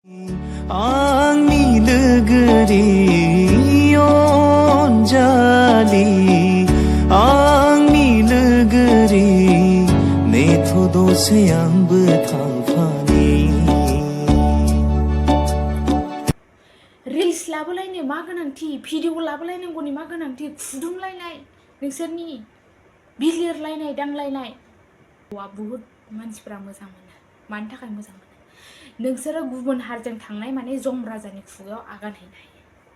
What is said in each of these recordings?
आंनि लोगोरि अनजालि आंनि लोगोरि नेथ' दसे आंबो थांफानि रिल्स लाबोलायनो मा गोनांथि भिडिअ लाबोलायनांगौनि मा गोनांथि खुदुमलायनाय नोंसोरनि बिलिरलायनाय दांलायनाय बुहुद मानसिफोरा मोजां मोनो मानि थाखाय मोजां मोनो नोंसोरो गुबुन हारिजों थांनाय माने जम राजानि खुगायाव आगान हैनाय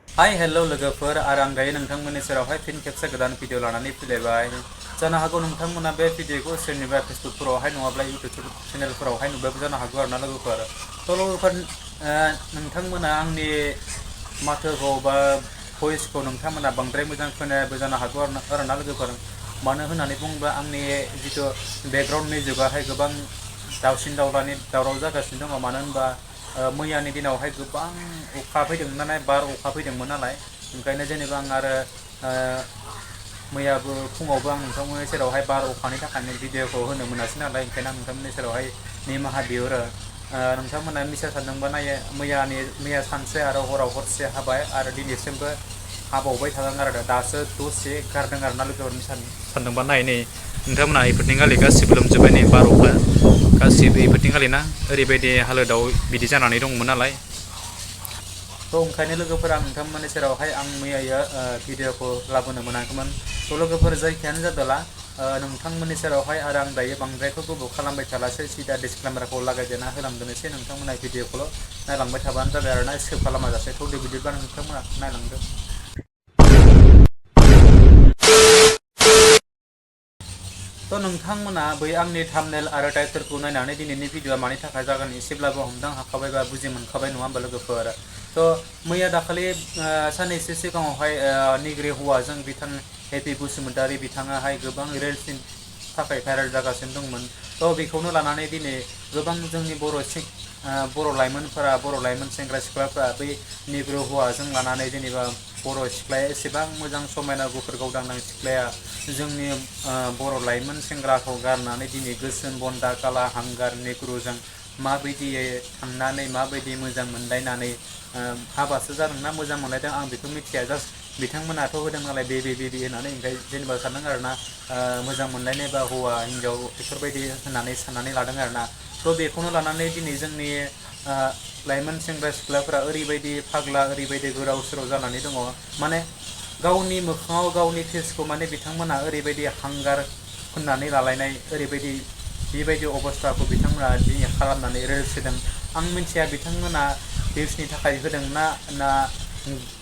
हाय हेल' लोगोफोर आरो आं दायो नोंथांमोननि सेरावहाय फिन खेबसे गोदान भिडिअ लानानै फैलायबाय जानो हागौ नोंथांमोना बे भिडिअखौ सोरनिबा फेसबुकफोरावहाय नङाब्ला इउटिउब चेनेलफोरावहाय नुबायबो जानो हागौ आरोना लोगोफोर थ' लोगोफोर नोंथांमोना आंनि माथोखौ बा भइसखौ नोंथांमोना बांद्राय मोजां खोनायाबो जानो हागौ आरोना लोगोफोर मानो होननानै बुङोब्ला आंनि जिथु बेकग्राउन्ड मिउजिकआहाय गोबां दाउसिन दाउलानि दावराव जागासिनो दङ मानो होनबा मैयानि दिनावहाय गोबां अखा फैदोंमोन नालाय बार अखा फैदोंमोन नालाय ओंखायनो जेनेबा आं आरो मैयाबो फुङावबो आं नोंथांमोननि सेरावहाय बार अखानि थाखायनो भिडिअखौ होनो मोनासै नालाय ओंखायनो आं नोंथांमोननि सेरावहाय निमाहा बिहरो नोंथांमोना मिसा सानदोंबा नायो मैया सानसे आरो हराव हरसे हाबाय आरो दिनैसिमबो हाबावबाय थादों आरो दासो दसे गारदों आरोना लोगोफोर सानदोंबा नाय नै नोंथांमोना इफोरनि गालि गासिबो लोमजोब्बाय नै बार अखा गासिबो इफोरनि गालि ना ओरैबायदि हालोदाव बिदि जानानै दंमोन नालाय थ' ओंखायनो लोगोफोरा नोंथांमोननि सेरावहाय आं मैया भिडिअखौ लाबोनो मोनाखैमोन थ' लोगोफोर जायखियानो जादोंला नोंथांमोननि सेरावहाय आरो आं दायो बांद्रायखौ गोबाव खालामबाय थालासै सिदा डिसक्लेमारखौ लागायदेरना होलांदोनोसै नोंथांमोना भिडिअखौल' नायलांबाय थाबानो जाबाय आरोना स्किप खालामाजासे थ' दे बिदिब्ला नोंथांमोना नायलांदो थ' नोंथांमोना बै आंनि थाम्बनेल आरो टाइटेलखौ नायनानै दिनैनि भिडिअआ मानि थाखाय जागोन एसेब्लाबो हमदां हाखाबाय बा बुजि मोनखाबाय नङा होमबा लोगोफोर थ' मैया दाखालि साननैसो सिगाङावहाय निग्रो हौवाजों बिथां हेपि बसुमतारी बिथाङाहाय गोबां रिल्सनि थाखाय भाइरेल जागासिनो दंमोन थ' बेखौनो लानानै दिनै गोबां जोंनि बर' लाइमोनफोरा बर' लाइमोन सेंग्रा सिख्लाफ्रा बै निग्रो हौवाजों लानानै जेनेबा बर' सिख्लाया एसेबां मोजां समायना गुफुर गावदांनां सिख्लाया जोंनि बर' लाइमोन सेंग्राखौ गारनानै दिनै गोसोम बन्दा काला हांगार नेग्रुजों माबायदियै थांनानै माबायदि मोजां मोनलायनानै हाबासो जादोंना मोजां मोनलायदों आं बेखौ मिथिया जास्ट बिथांमोनाथ' होदों नालाय बेबि होननानै ओमफ्राय जेनेबा सानदों आरोना मोजां मोनलायनाय बा हौवा हिन्जाव बेफोरबायदि होननानै साननानै लादों आरोना थ' बेखौनो लानानै दिनै जोंनि लाइमोन सेंग्रा सिख्लाफोरा ओरैबायदि फाग्ला ओरैबायदि गोराव सोराव जानानै दङ माने गावनि मोखाङाव गावनि फेसखौ माने बिथांमोना ओरैबायदि हांगार फुननानै लालायनाय ओरैबायदि बेबायदि अबस्थाखौ बिथांमोना दिनै खालामनानै रिल्स होदों आं मिथिया बिथांमोना भिउसनि थाखाय होदों ना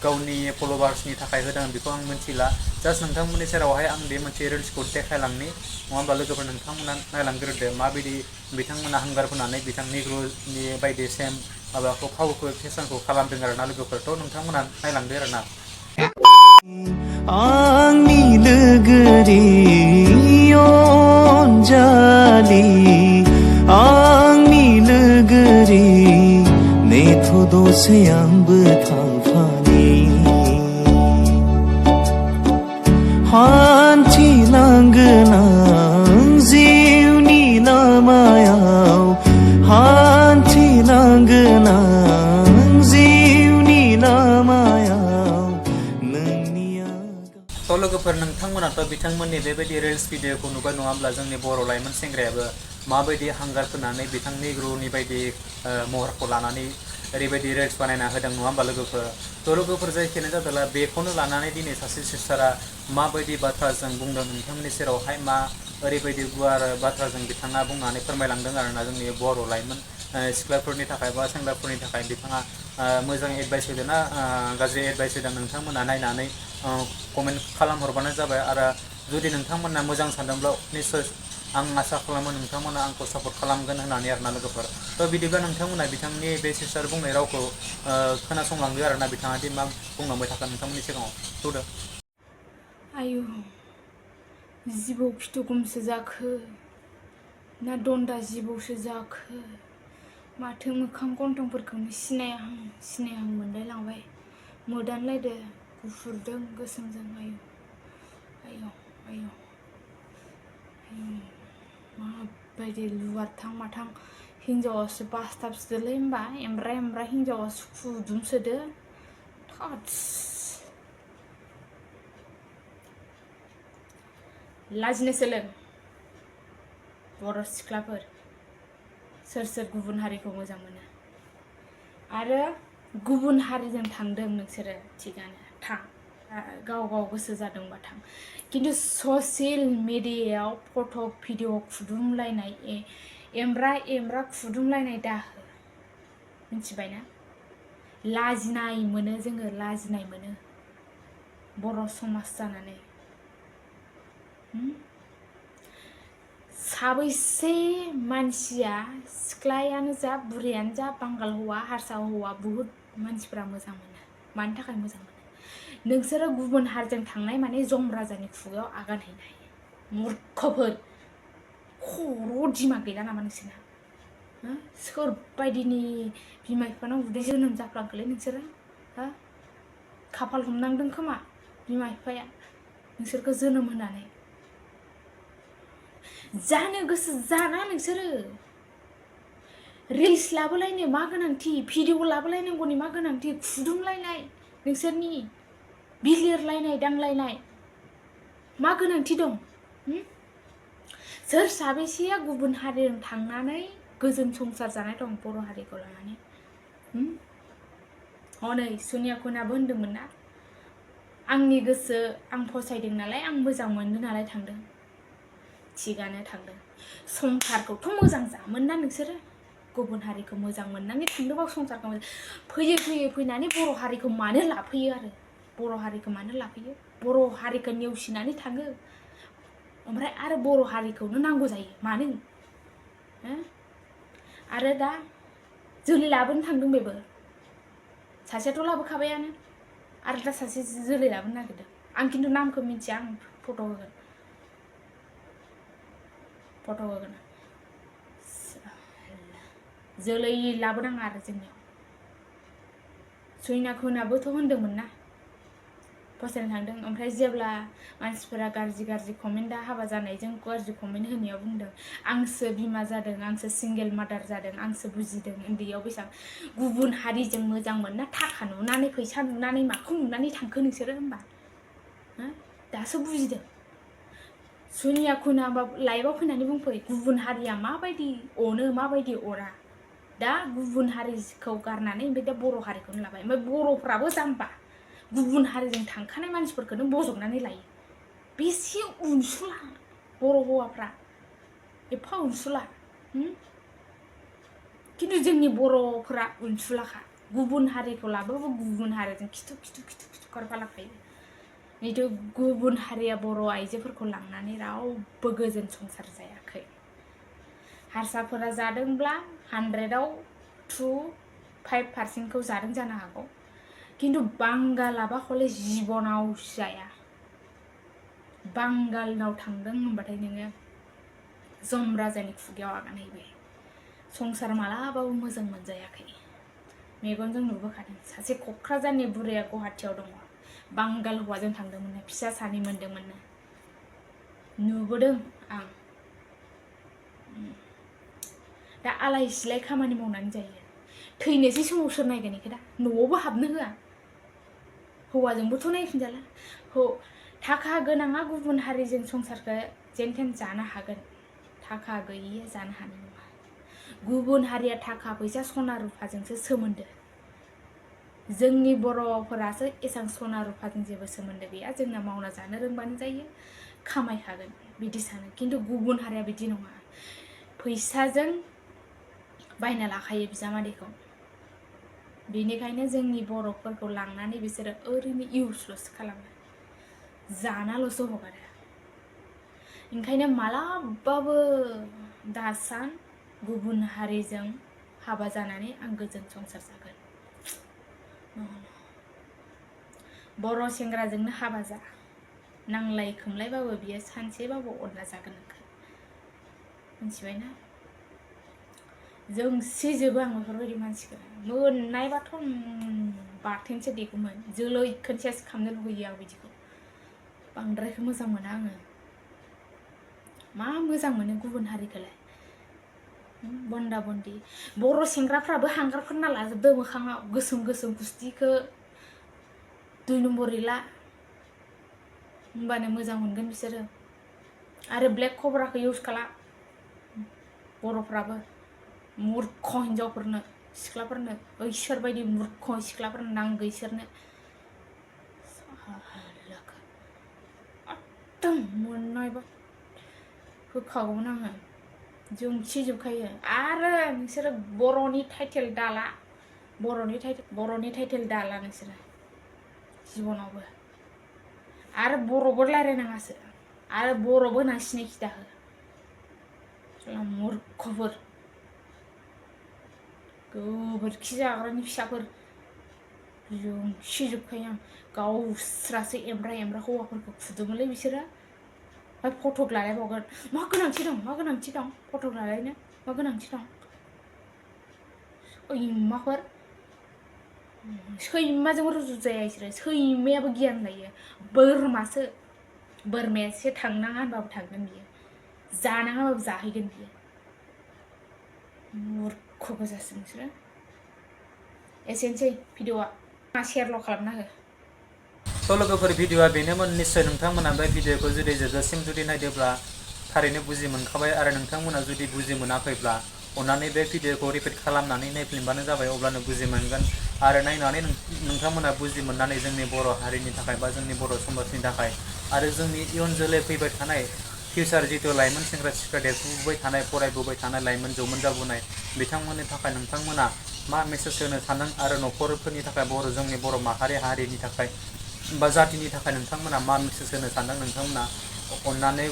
गावनि फल'वार्सनि थाखाय होदों बेखौ आं मिथिला जास्ट नोंथांमोननि सेरावहाय आं बे मोनसे रिल्सखौ देखायलांनि नङा होमबा लोगोफोर नोंथांमोना नायलांग्रोदो माबायदि बिथांमोना हांगार फुननानै बिथां निग्रुनि बायदि सेम माबाखौ फावखौ फेसनखौ खालामदों आरोना लोगोफोरथ' नोंथांमोना नायलांदो आरोना आंनि लोगोरि अनजालि आंनि लोगोरि नेथ' दसे आंबो थांफानि हान्थिलांगोन आं जिउनि लामायाव हान्थिलांगोन आं जिउनि लामायाव थ' लोगोफोर नोंथांमोनाथ' बिथांमोननि बेबायदि रिल्स भिडिअखौ नुबाय नङा होमब्ला जोंनि बर' लाइमोन सेंग्रायाबो माबायदि हांगार फोननानै बिथां निग्रुनि बायदि महरखौ लानानै ओरैबायदि रिल्स बानायना होदों नङा होमबा लोगोफोर थ' लोगोफोर जायखियानो जादोंला बेखौनो लानानै दिनै सासे सिस्टारा माबायदि बाथ्राजों बुंदों नोंथांमोननि सेरावहाय मा ओरैबायदि गुवार बाथ्राजों बिथाङा बुंनानै फोरमायलांदों आरोना जोंनि बर' लाइमोन सिख्लाफोरनि थाखाय बा सेंग्राफोरनि थाखाय बिथाङा मोजां एडभाइस होदों ना गाज्रि एडभाइस होदों नोंथांमोना नायनानै कमेन्ट खालामहरबानो जाबाय आरो जुदि नोंथांमोना मोजां सानदोंब्ला निस्सय आं आसा खालामो नोंथांमोना आंखौ सापर्ट खालामगोन होननानै आरोना लोगोफोर थ' बिदिब्ला नोंथांमोना बिथांनि बे सिस्टार बुंनाय रावखौ खोनासंलांदो आरोना बिथाङा दि मा बुंलांबाय थागोन नोंथांमोननि सिगाङाव थौदो आयु जिबौ फिथुगमसो जाखो ना दन्दा जिबौसो जाखो माथो मोखां गन्थंफोरखौनो सिनायाहां मोनलाय लांबाय मोदानलायदो गुफुरजों गोसोमजों आयु आयु आयु आयु माबायदि लुवारथां माथां हिन्जावासो बासथाबसोदोलै होमबा एमब्रा हिन्जावासो फुदुंसोदो थस लाजिनो सोलों बर' सिख्लाफोर सोर सोर गुबुन हारिखौ मोजां मोनो आरो गुबुन हारिजों थांदों नोंसोरो थिगानो थां गाव गोसो जादोंबा थां किन्तु ससियेल मिडियायाव फट' भिडिअ खुदुमलायनाय एमब्रा खुदुमलायनाय दाहो मिथिबायना लाजिनाय मोनो जोङो लाजिनाय मोनो बर' समाज जानानै साबैसे मानसिया सिख्लायानो जा बुरैयानो जा बांगाल हौवा हारसा हौवा बुहुत मानसिफ्रा मोजां मोनो मानि थाखाय मोजां मोनो नोंसोरो गुबुन हारिजों थांनाय माने जम राजानि खुगायाव आगान हैनाय मूर्खफोर खर' दिमाग गैला नामा नोंसोरना सोरबायदिनि बिमा बिफानाव उदै जोनोम जाफ्लांखोलै नोंसोरो खाफाल हमनांदों खोमा बिमा बिफाया नोंसोरखौ जोनोम होनानै जानो गोसो जाना नोंसोरो रिल्स लाबोलायनो मा गोनांथि भिडिअ लाबोलायनांगौनि मा गोनांथि खुदुमलायनाय नोंसोरनि बिलिरलायनाय दांलायनाय मा गोनांथि दं सोर साबेसेया गुबुन हारिजों थांनानै गोजोन संसार जानाय दं बर' हारिखौ लानानै हनै सुनियाखौनाबो होनदोंमोन ना आंनि गोसो आं फसायदों नालाय आं मोजां मोनदों नालाय थांदों थिगानो थांदों संसारखौथ' मोजां जामोन ना नोंसोरो गुबुन हारिखौ मोजां मोननानै थांदोंबा संसारखौ फैनानै बर' हारिखौ मानो लाफैयो आरो बर' हारिखौ मानो लाफैयो बर' हारिखौ नेवसिनानै थाङो ओमफ्राय आरो बर' हारिखौनो नांगौ जायो मानो आरो दा जोलै लाबोनो थांदों बेबो सासेयाथ' लाबोखाबायानो आरो दा सासे जोलै लाबोनो नागिरदों आं खिन्थु नामखौ मिथिया आं फट' होगोन जोलै लाबोनाङा आरो जोंनियाव सुनियाखौनाबोथ' होनदोंमोन ना फसायनो थांदों ओमफ्राय जेब्ला मानसिफोरा गाज्रि कमेन्टआ हाबा जानायजों गाज्रि कमेन्ट होनायाव बुंदों आंसो बिमा जादों आंसो सिंगेल मादार जादों आंसो बुजिदों उन्दैयाव बेसेबां गुबुन हारिजों मोजां मोनना थाखा नुनानै फैसा नुनानै माखौ नुनानै थांखो नोंसोरो होमबा दासो बुजिदों सुनियाखौना लाइभआव फैनानै बुंफै गुबुन हारिया माबायदि अनो माबायदि अरा दा गुबुन हारिखौ गारनानै ओमफ्राय दा बर' हारिखौनो लाबाय ओमफ्राय बर'फ्राबो जाम्बा गुबुन हारिजों थांखानाय मानसिफोरखौनो बजबनानै लायो बेसे उनसुला बर' हौवाफ्रा एफा उनसुला खिन्थु जोंनि बर'फोरा उनसुलाखा गुबुन हारिखौ लाबोबाबो गुबुन हारिजों खिथु खारफालाखायो जिथु गुबुन हारिया बर' आइजोफोरखौ लांनानै रावबो गोजोन संसार जायाखै हारसाफोरा जादोंब्ला 100आव 2-5% जादों जानो हागौ किन्तु बांगालाबा हले जिबनाव जाया बांगालनाव थांदों होनबाथाय नोङो जम राजानि खुगायाव आगान हैबाय संसार मालाबाबो मोजां मोनजायाखै मेगनजों नुबोखादों सासे क'क्राझारनि बुरैया गुवाहाटियाव दङ बांगाल हौवाजों थांदोंमोन फिसा सानै मोनदोंमोन नुबोदों आं दा आलाय सिलाय खामानि मावनानै जायो थैनोसै समाव सोर नायगोन इखौ दा न'आवबो हाबनो होआ हौवाजोंबोथ' नायफिनजाला थाखा गोनाङा गुबुन हारिजों संसारखौ जेनथेन जानो हागोन थाखा गैयिया जानो हानाय नङा गुबुन हारिया थाखा फैसा सना रुफाजोंसो सोमोन्दो जोंनि बर'फोरासो एसां सना रुफाजों जेबो सोमोन्दो गैया जोंना मावना जानो रोंबानो जायो खामायखागोन बिदि सानो किन्तु गुबुन हारिया बिदि नङा फैसाजों बायना लाखायो बिजामादैखौ बेनिखायनो जोंनि बर'फोरखौ लांनानै बिसोरो ओरैनो इउसल'सो खालामो जानाल'सो हगारो ओंखायनो मालाबाबो दासान गुबुन हारिजों हाबा जानानै आं गोजोन संसार जागोन बर' सेंग्राजोंनो हाबा जा नांलाय खोमलायबाबो बियो सानसेबाबो अनला जागोन नोंखौ मिथिबायना जोंसिजोबो आं बेफोरबायदि मानसिखौ मोननायबाथ' बाथोनसो देगौमोन जोलै खोनसेसो खालामनो लुगैयो आं बिदिखौ बांद्रायखौ मोजां मोना आङो मा मोजां मोनो गुबुन हारिखौलाय बन्दा बन्दि बर' सेंग्राफ्राबो हांगार फोनना लाजोबदो मोखाङाव गोसोम गोसोम गुस्थिखौ 2 नम्बर इला होमबानो मोजां मोनगोन बिसोरो आरो ब्लेक कब्राखौ इउज खाला बर'फ्राबो मूर्ख हिनजावफोरनो सिख्लाफोरनो इसोरबायदि मूर्ख सिख्लाफोरनो नांगौ इसोरनो एकदम मोननायबा होखागौमोन आङो जोंखिजोबखायो आरो नोंसोरो बर'नि टाइटेल दाला बर'नि टाइटेल दाला नोंसोरो जिबनावबो आरो बर'बो रायलायनाङासो आरो बर'बो होनना सिनायथि दाहो मूर्खफोर गोबोरखि जाग्रानि फिसाफोर जोंखिजोबखायो आं गावस्रासो एमब्रा एमब्रा हौवाफोरखौ खुदुमोलै बिसोरो ओमफ्राय फटक लालायबावगोन मा गोनांथि दं फटक लालायनो मा गोनांथि दं सैमाफोर सैमाजों रुजुजाया बिसोरो सैमायाबो गियान लायो बोरमायासो थांनाङा होनबाबो थांगोन बियो जानाङा होनबाबो जाहैगोन बियो मूर्ख गोजासो नोंसोरो एसेनोसै भिडिअआ शेयारल' खालामना हो तो लोगोफोर भिडिअआ बेनोमोन निश्चय नोंथांमोना बे भिडिअखौ जुदि जोबजासिम जुदि नायदोंब्ला थारैनो बुजि मोनखाबाय आरो नोंथांमोना जुदि बुजि मोनाखैब्ला अन्नानै बे भिडिअखौ रिपिट खालामनानै नायफिनबानो जाबाय अब्लानो बुजि मोनगोन आरो नायनानै नोंथांमोना बुजि मोननानै जोंनि बर' हारिनि थाखाय बा जोंनि बर' समाजनि थाखाय आरो जोंनि इयुन जोलै फैबाय थानाय फिउचार जितु लाइमोन सेंग्रा सिख्ला देरफुबाय थानाय फरायबोबाय थानाय लाइमोन जौमोन जाबोनाय बिथांमोननि थाखाय नोंथांमोना मा मेसेज होनो सानदों आरो न'खरफोरनि थाखाय जोंनि बर' हारिनि थाखाय बा जातिनि थाखाय नोंथांमोना मा मेसेज होनो सानदों नोंथांमोना अन्नानै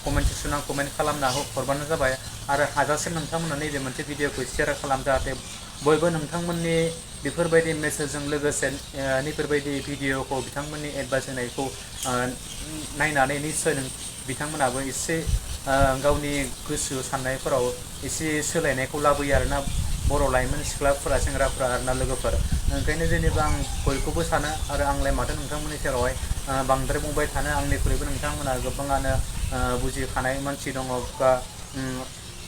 कमेन्ट सेक्सनाव कमेन्ट खालामना हरबानो जाबाय आरो हाजासे नोंथांमोना नैबे मोनसे भिडिअखौ शेयार खालाम जाहाथे बयबो नोंथांमोननि बेफोरबायदि मेसेजजों लोगोसे नैफोरबायदि भिडिअखौ बिथांमोननि एडभाइस होनायखौ नायनानै निश्चय बिथांमोनाबो एसे गावनि गोसो साननायफोराव एसे सोलायनायखौ लाबोयो आरोना बर' लाइमोन सिख्लाफोरा सेंग्राफोरा आरोना लोगोफोर ओंखायनो जेनेबा आं बयखौबो सानो आरो आंलाय माथो नोंथांमोननि सेरावहाय बांद्राय बुंबाय थानो आंनिख्रुइबो नोंथांमोना गोबाङानो बुजिखानाय मानसि दङ बा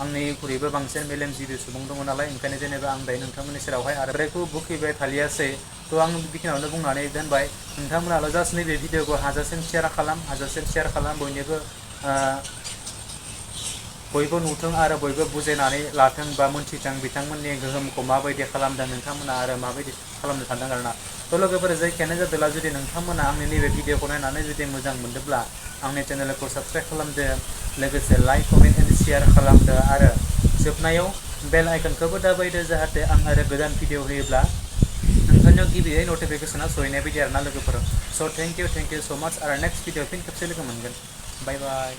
आंनिख्रुइबो बांसिन मेलेमजिबि सुबुं दङ नालाय ओंखायनो जेनेबा आं दायो नोंथांमोननि सेरावहाय आरो ब्रेकखौ बुखिबाय थालियासै थ' आं बेखिनियावनो बुंनानै दोनबाय नोंथांमोनाल' जास्ट नैबे भिडिअखौ हाजासिम शेयार खालाम बयबो नुथों आरो बयबो बुजायनानै लाथों बा मोनथिथों बिथांमोननि गोहोमखौ माबायदि खालामदों नोंथांमोना आरो माबायदि खालामनो सानदों आरोना थ' लोगोफोर जायखियानो जादोंला जुदि नोंथांमोना आंनि नैबे भिडिअखौ नायनानै जुदि मोजां मोनदोंब्ला आंनि चेनेलखौ साबस्क्राइब खालामदो लोगोसे लाइक कमेन्ट एन्ड शेयार खालामदो आरो जोबनायाव बेल आइकनखौबो दाबायदो जाहाथे आं आरो गोदान भिडिअ होयोब्ला नोंथांनियाव गिबियै नटिफिकेसना सहैनाय बायदि आरोना लोगोफोर स' थेंक इउ स' माच आरो नेक्स्ट भिडिअ फिन खेबसे लोगो मोनगोन बाय बाय